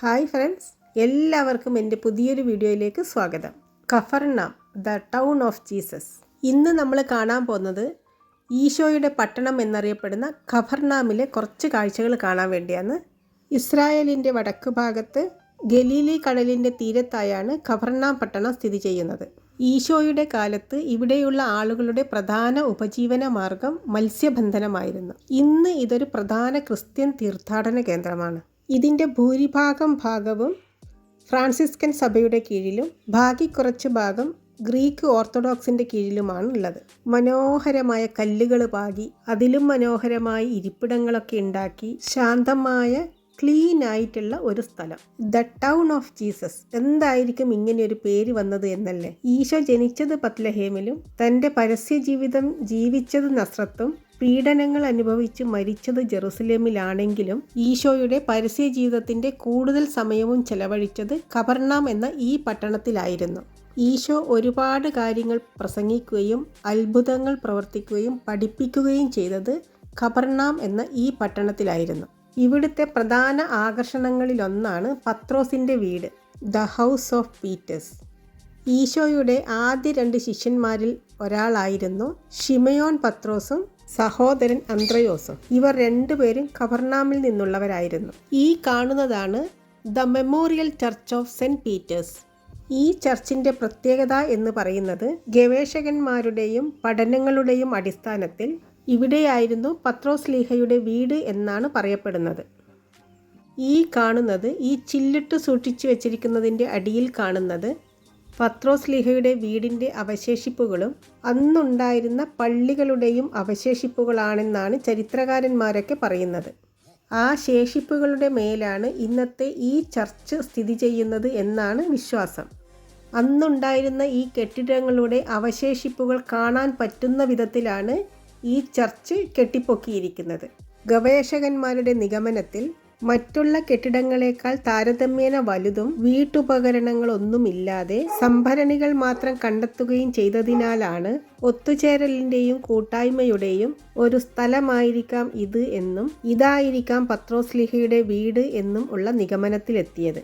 Hi friends, എല്ലാവർക്കും എൻ്റെ പുതിയൊരു വീഡിയോയിലേക്ക് സ്വാഗതം. Capernaum, the town of Jesus. ഇന്ന് നമ്മൾ കാണാൻ പോകുന്നത് ഈശോയുടെ പട്ടണം എന്നറിയപ്പെടുന്ന കഫർനാമിലെ കുറച്ച് കാഴ്ചകൾ കാണാൻ വേണ്ടിയാണ്. ഇസ്രായേലിൻ്റെ വടക്ക് ഭാഗത്ത് ഗലീലി കടലിൻ്റെ തീരത്തായാണ് കഫർനാം പട്ടണം സ്ഥിതി ചെയ്യുന്നത്. ഈശോയുടെ കാലത്ത് ഇവിടെയുള്ള ആളുകളുടെ പ്രധാന ഉപജീവന മാർഗം മത്സ്യബന്ധനമായിരുന്നു. ഇന്ന് ഇതൊരു പ്രധാന ക്രിസ്ത്യൻ തീർത്ഥാടന കേന്ദ്രമാണ്. ഇതിൻ്റെ ഭൂരിഭാഗം ഭാഗവും ഫ്രാൻസിസ്കൻ സഭയുടെ കീഴിലും ബാക്കി കുറച്ച് ഭാഗം ഗ്രീക്ക് ഓർത്തഡോക്സിൻ്റെ കീഴിലുമാണ് ഉള്ളത്. മനോഹരമായ കല്ലുകൾ പാകി അതിലും മനോഹരമായ ഇരിപ്പിടങ്ങളൊക്കെ ഉണ്ടാക്കി ശാന്തമായ ക്ലീൻ ആയിട്ടുള്ള ഒരു സ്ഥലം. The town of Jesus. എന്തായിരിക്കും ഇങ്ങനെ ഒരു പേര് വന്നത് എന്നല്ലേ? ഈശോ ജനിച്ചത് ബത്ലഹേമിലും തൻ്റെ പരസ്യ ജീവിതം ജീവിച്ചത് നസ്രത്തും പീഡനങ്ങൾ അനുഭവിച്ച് മരിച്ചത് ജെറുസലേമിലാണെങ്കിലും ഈശോയുടെ പരസ്യ ജീവിതത്തിൻ്റെ കൂടുതൽ സമയവും ചെലവഴിച്ചത് കഫർനാം എന്ന ഈ പട്ടണത്തിലായിരുന്നു. ഈശോ ഒരുപാട് കാര്യങ്ങൾ പ്രസംഗിക്കുകയും അത്ഭുതങ്ങൾ പ്രവർത്തിക്കുകയും പഠിപ്പിക്കുകയും ചെയ്തത് കഫർനാം എന്ന ഈ പട്ടണത്തിലായിരുന്നു. ഇവിടുത്തെ പ്രധാന ആകർഷണങ്ങളിലൊന്നാണ് പത്രോസിൻ്റെ വീട്, ദ ഹൗസ് ഓഫ് പീറ്റേഴ്സ്. ഈശോയുടെ ആദ്യ 2 ശിഷ്യന്മാരിൽ ഒരാളായിരുന്നു ഷിമയോൻ പത്രോസും സഹോദരൻ അന്ത്രയോസും. ഇവർ രണ്ടുപേരും കഫർനാമിൽ നിന്നുള്ളവരായിരുന്നു. ഈ കാണുന്നതാണ് the memorial church of Saint Peter's. ഈ ചർച്ചിൻ്റെ പ്രത്യേകത എന്ന് പറയുന്നത് ഗവേഷകന്മാരുടെയും പഠനങ്ങളുടെയും അടിസ്ഥാനത്തിൽ ഇവിടെയായിരുന്നു പത്രോസ് ലീഹയുടെ വീട് എന്നാണ് പറയപ്പെടുന്നത്. ഈ കാണുന്നത്, ഈ ചില്ലിട്ട് സൂക്ഷിച്ചു വെച്ചിരിക്കുന്നതിൻ്റെ അടിയിൽ കാണുന്നത് പത്രോസ് ലീഹയുടെ വീടിൻ്റെ അവശേഷിപ്പുകളും അന്നുണ്ടായിരുന്ന പള്ളികളുടെയും അവശേഷിപ്പുകളാണെന്നാണ് ചരിത്രകാരന്മാരൊക്കെ പറയുന്നത്. ആ ശേഷിപ്പുകളുടെ മേലാണ് ഇന്നത്തെ ഈ ചർച്ച് സ്ഥിതി ചെയ്യുന്നത് എന്നാണ് വിശ്വാസം. അന്നുണ്ടായിരുന്ന ഈ കെട്ടിടങ്ങളുടെ അവശേഷിപ്പുകൾ കാണാൻ പറ്റുന്ന വിധത്തിലാണ് ഈ ചർച്ച് കെട്ടിപ്പൊക്കിയിരിക്കുന്നത്. ഗവേഷകന്മാരുടെ നിഗമനത്തിൽ മറ്റുള്ള കെട്ടിടങ്ങളെക്കാൾ താരതമ്യേന വലുതും വീട്ടുപകരണങ്ങളൊന്നുമില്ലാതെ സംഭരണികൾ മാത്രം കണ്ടെത്തുകയും ചെയ്തതിനാലാണ് ഒത്തുചേരലിൻ്റെയും കൂട്ടായ്മയുടെയും ഒരു സ്ഥലമായിരിക്കാം ഇത് എന്നും ഇതായിരിക്കാം പത്രോസ് ലീഹയുടെ വീട് എന്നും ഉള്ള നിഗമനത്തിലെത്തിയത്.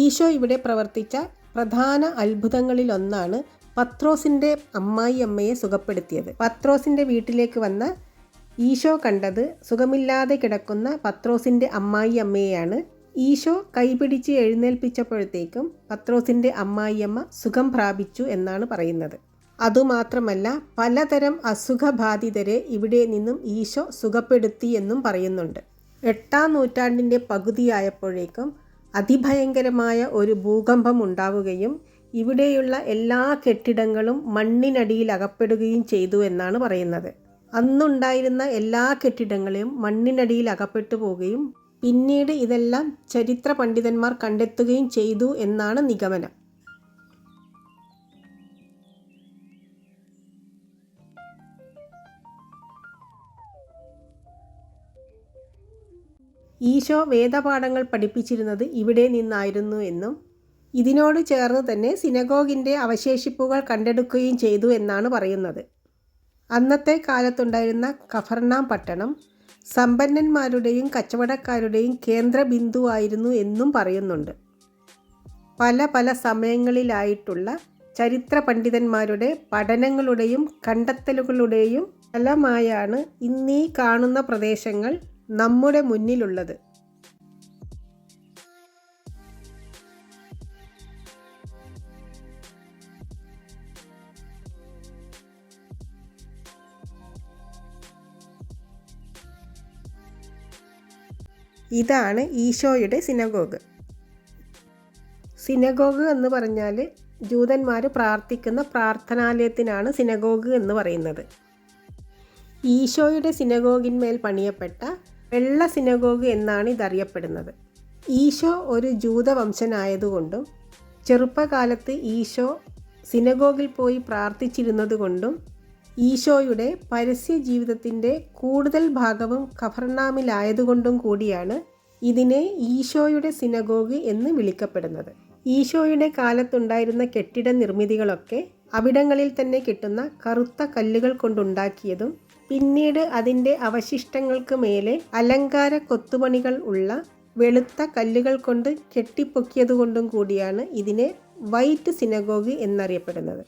ഈശോ ഇവിടെ പ്രവർത്തിച്ച പ്രധാന അത്ഭുതങ്ങളിലൊന്നാണ് പത്രോസിൻ്റെ അമ്മായിയമ്മയെ സുഖപ്പെടുത്തിയത്. പത്രോസിൻ്റെ വീട്ടിലേക്ക് വന്ന ഈശോ കണ്ടത് സുഖമില്ലാതെ കിടക്കുന്ന പത്രോസിൻ്റെ അമ്മായിയമ്മയെയാണ്. ഈശോ കൈപിടിച്ച് എഴുന്നേൽപ്പിച്ചപ്പോഴത്തേക്കും പത്രോസിൻ്റെ അമ്മായിയമ്മ സുഖം പ്രാപിച്ചു എന്നാണ് പറയുന്നത്. അതുമാത്രമല്ല, പലതരം അസുഖബാധിതരെ ഇവിടെ നിന്നും ഈശോ സുഖപ്പെടുത്തി എന്നും പറയുന്നുണ്ട്. 8-ാം നൂറ്റാണ്ടിൻ്റെ പകുതിയായപ്പോഴേക്കും അതിഭയങ്കരമായ ഒരു ഭൂകമ്പം ഉണ്ടാവുകയും ഇവിടെയുള്ള എല്ലാ കെട്ടിടങ്ങളും മണ്ണിനടിയിൽ അകപ്പെടുകയും ചെയ്തു എന്നാണ് പറയുന്നത്. അന്നുണ്ടായിരുന്ന എല്ലാ കെട്ടിടങ്ങളെയും മണ്ണിനടിയിൽ അകപ്പെട്ടു പോവുകയും പിന്നീട് ഇതെല്ലാം ചരിത്ര പണ്ഡിതന്മാർ കണ്ടെത്തുകയും ചെയ്തു എന്നാണ് നിഗമനം. ഈശോ വേദപാഠങ്ങൾ പഠിപ്പിച്ചിരുന്നത് ഇവിടെ നിന്നായിരുന്നു എന്നും ഇതിനോട് ചേർന്ന് തന്നെ സിനഗോഗിൻ്റെ അവശേഷിപ്പുകൾ കണ്ടെടുക്കുകയും ചെയ്തു എന്നാണ് പറയുന്നത്. അന്നത്തെ കാലത്തുണ്ടായിരുന്ന കഫർനാം പട്ടണം സമ്പന്നന്മാരുടെയും കച്ചവടക്കാരുടെയും കേന്ദ്രബിന്ദുവായിരുന്നു എന്നും പറയുന്നുണ്ട്. പല സമയങ്ങളിലായിട്ടുള്ള ചരിത്ര പണ്ഡിതന്മാരുടെ പഠനങ്ങളുടെയും കണ്ടെത്തലുകളുടെയും ഫലമായാണ് ഇന്നീ കാണുന്ന പ്രദേശങ്ങൾ നമ്മുടെ മുന്നിലുള്ളത്. ഇതാണ് ഈശോയുടെ സിനഗോഗ്. സിനഗോഗ് എന്ന് പറഞ്ഞാൽ ജൂതന്മാർ പ്രാർത്ഥിക്കുന്ന പ്രാർത്ഥനാലയത്തിനാണ് സിനഗോഗ് എന്ന് പറയുന്നത്. ഈശോയുടെ സിനഗോഗിന്മേൽ പണിയപ്പെട്ട വെള്ള സിനഗോഗ് എന്നാണ് ഇതറിയപ്പെടുന്നത്. ഈശോ ഒരു ജൂതവംശനായതുകൊണ്ടും ചെറുപ്പകാലത്ത് ഈശോ സിനഗോഗിൽ പോയി പ്രാർത്ഥിച്ചിരുന്നത് കൊണ്ടും ഈശോയുടെ പരസ്യ ജീവിതത്തിൻ്റെ കൂടുതൽ ഭാഗവും കഫർനാമിലായതുകൊണ്ടും കൂടിയാണ് ഇതിനെ ഈശോയുടെ സിനഗോഗ് എന്ന് വിളിക്കപ്പെടുന്നത്. ഈശോയുടെ കാലത്തുണ്ടായിരുന്ന കെട്ടിട നിർമ്മിതികളൊക്കെ അവിടങ്ങളിൽ തന്നെ കിട്ടുന്ന കറുത്ത കല്ലുകൾ കൊണ്ടുണ്ടാക്കിയതും പിന്നീട് അതിൻ്റെ അവശിഷ്ടങ്ങൾക്ക് മേലെ അലങ്കാര കൊത്തുപണികൾ ഉള്ള വെളുത്ത കല്ലുകൾ കൊണ്ട് കെട്ടിപ്പൊക്കിയതുകൊണ്ടും കൂടിയാണ് ഇതിനെ വൈറ്റ് സിനഗോഗ് എന്നറിയപ്പെടുന്നത്.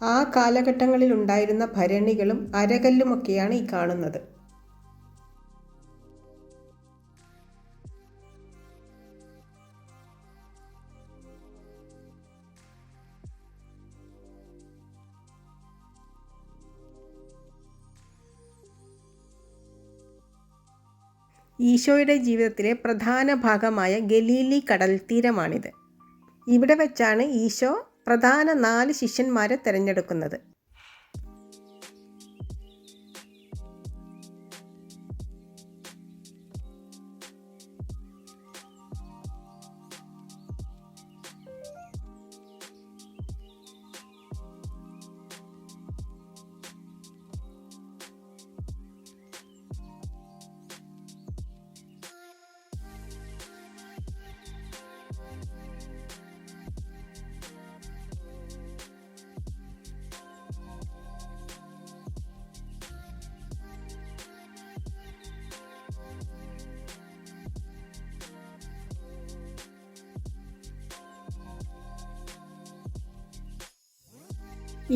ആ കാലഘട്ടങ്ങളിൽ ഉണ്ടായിരുന്ന ഭരണികളും അരകല്ലുമൊക്കെയാണ് ഈ കാണുന്നത്. ഈശോയുടെ ജീവിതത്തിലെ പ്രധാന ഭാഗമായ ഗലീലി കടൽത്തീരമാണിത്. ഇവിടെ വെച്ചാണ് ഈശോ പ്രധാന 4 ശിഷ്യന്മാരെ തിരഞ്ഞെടുക്കുന്നത്.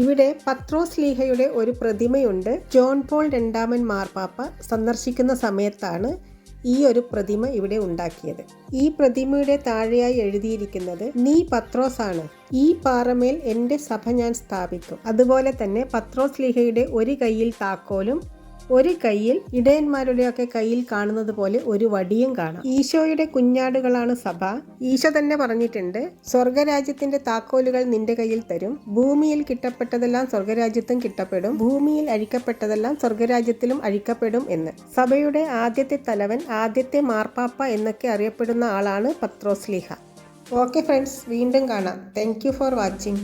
ഇവിടെ പത്രോസ് ലീഹയുടെ ഒരു പ്രതിമയുണ്ട്. ജോൺ പോൾ രണ്ടാമൻ മാർപ്പാപ്പ സന്ദർശിക്കുന്ന സമയത്താണ് ഈ ഒരു പ്രതിമ ഇവിടെ ഉണ്ടാക്കിയത്. ഈ പ്രതിമയുടെ താഴെയായി എഴുതിയിരിക്കുന്നത് നീ പത്രോസാണ്, ഈ പാറമേൽ എൻ്റെ സഭ ഞാൻ സ്ഥാപിക്കും. അതുപോലെ തന്നെ പത്രോസ് ലീഹയുടെ ഒരു കയ്യിൽ താക്കോലും ഒരു കയ്യിൽ ഇടയന്മാരുടെയൊക്കെ കയ്യിൽ കാണുന്നത് പോലെ ഒരു വടിയും കാണാം. ഈശോയുടെ കുഞ്ഞാടുകളാണ് സഭ. ഈശോ തന്നെ പറഞ്ഞിട്ടുണ്ട്, സ്വർഗരാജ്യത്തിന്റെ താക്കോലുകൾ നിന്റെ കയ്യിൽ തരും. ഭൂമിയിൽ കിട്ടപ്പെട്ടതെല്ലാം സ്വർഗരാജ്യത്തും കിട്ടപ്പെടും, ഭൂമിയിൽ അഴിക്കപ്പെട്ടതെല്ലാം സ്വർഗരാജ്യത്തിലും അഴിക്കപ്പെടും എന്ന്. സഭയുടെ ആദ്യത്തെ തലവൻ, ആദ്യത്തെ മാർപ്പാപ്പ എന്നൊക്കെ അറിയപ്പെടുന്ന ആളാണ് പത്രോസ് ലീഹ. ഓക്കെ ഫ്രണ്ട്സ്, വീണ്ടും കാണാം. Thank you for watching.